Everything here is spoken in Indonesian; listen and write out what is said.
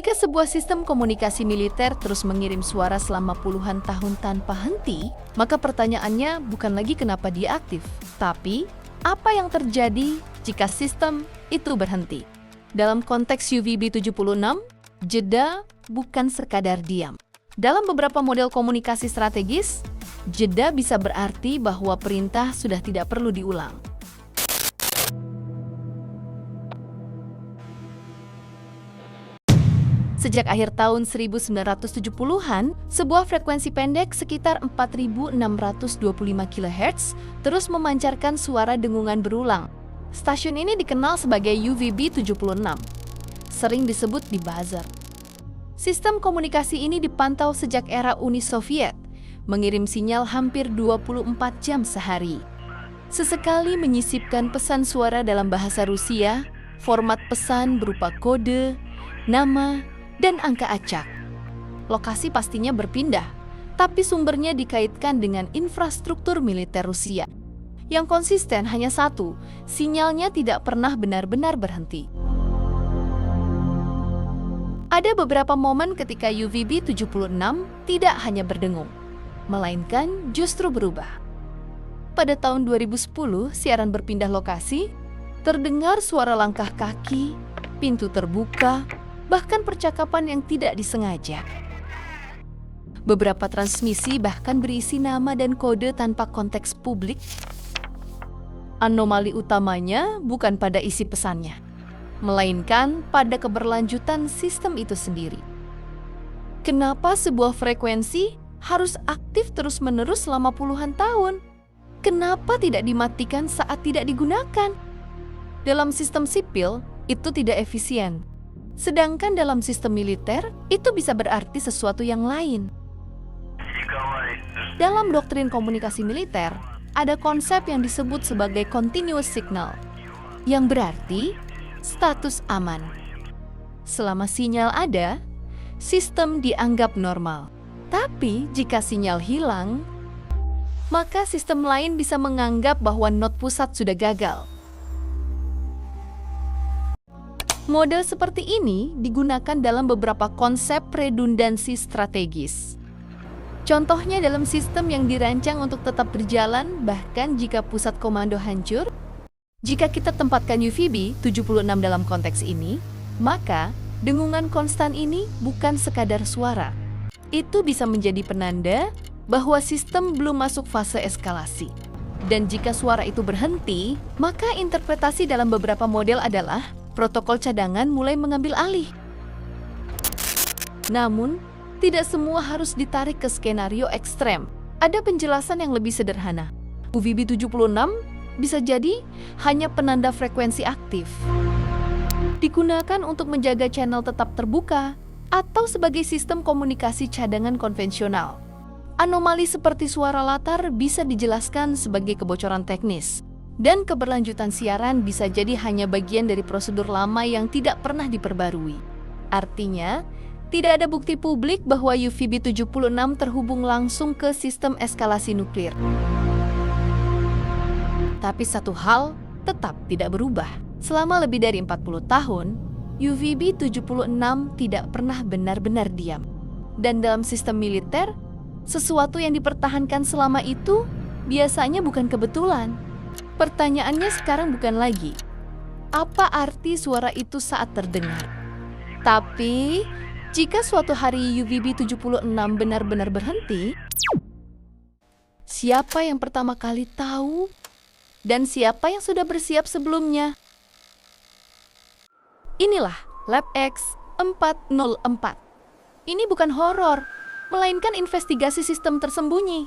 Jika sebuah sistem komunikasi militer terus mengirim suara selama puluhan tahun tanpa henti, maka pertanyaannya bukan lagi kenapa dia aktif, tapi apa yang terjadi jika sistem itu berhenti. Dalam konteks UVB-76, jeda bukan sekadar diam. Dalam beberapa model komunikasi strategis, jeda bisa berarti bahwa perintah sudah tidak perlu diulang. Sejak akhir tahun 1970-an, sebuah frekuensi pendek sekitar 4.625 kHz terus memancarkan suara dengungan berulang. Stasiun ini dikenal sebagai UVB-76, sering disebut di buzzer. Sistem komunikasi ini dipantau sejak era Uni Soviet, mengirim sinyal hampir 24 jam sehari. Sesekali menyisipkan pesan suara dalam bahasa Rusia, format pesan berupa kode, nama, dan angka acak. Lokasi pastinya berpindah, tapi sumbernya dikaitkan dengan infrastruktur militer Rusia. Yang konsisten hanya satu, sinyalnya tidak pernah benar-benar berhenti. Ada beberapa momen ketika UVB-76 tidak hanya berdengung, melainkan justru berubah. Pada tahun 2010, siaran berpindah lokasi, terdengar suara langkah kaki, pintu terbuka, bahkan percakapan yang tidak disengaja. Beberapa transmisi bahkan berisi nama dan kode tanpa konteks publik. Anomali utamanya bukan pada isi pesannya, melainkan pada keberlanjutan sistem itu sendiri. Kenapa sebuah frekuensi harus aktif terus-menerus selama puluhan tahun? Kenapa tidak dimatikan saat tidak digunakan? Dalam sistem sipil, itu tidak efisien. Sedangkan dalam sistem militer, itu bisa berarti sesuatu yang lain. Dalam doktrin komunikasi militer, ada konsep yang disebut sebagai continuous signal, yang berarti status aman. Selama sinyal ada, sistem dianggap normal. Tapi jika sinyal hilang, maka sistem lain bisa menganggap bahwa not pusat sudah gagal. Model seperti ini digunakan dalam beberapa konsep redundansi strategis. Contohnya dalam sistem yang dirancang untuk tetap berjalan bahkan jika pusat komando hancur. Jika kita tempatkan UVB-76 dalam konteks ini, maka dengungan konstan ini bukan sekadar suara. Itu bisa menjadi penanda bahwa sistem belum masuk fase eskalasi. Dan jika suara itu berhenti, maka interpretasi dalam beberapa model adalah protokol cadangan mulai mengambil alih. Namun, tidak semua harus ditarik ke skenario ekstrem. Ada penjelasan yang lebih sederhana. UVB-76 bisa jadi hanya penanda frekuensi aktif. Digunakan untuk menjaga channel tetap terbuka atau sebagai sistem komunikasi cadangan konvensional. Anomali seperti suara latar bisa dijelaskan sebagai kebocoran teknis. Dan keberlanjutan siaran bisa jadi hanya bagian dari prosedur lama yang tidak pernah diperbarui. Artinya, tidak ada bukti publik bahwa UVB-76 terhubung langsung ke sistem eskalasi nuklir. Tapi satu hal tetap tidak berubah. Selama lebih dari 40 tahun, UVB-76 tidak pernah benar-benar diam. Dan dalam sistem militer, sesuatu yang dipertahankan selama itu biasanya bukan kebetulan. Pertanyaannya sekarang bukan lagi, apa arti suara itu saat terdengar? Tapi, jika suatu hari UVB-76 benar-benar berhenti, siapa yang pertama kali tahu? Dan siapa yang sudah bersiap sebelumnya? Inilah LabX 404. Ini bukan horor, melainkan investigasi sistem tersembunyi.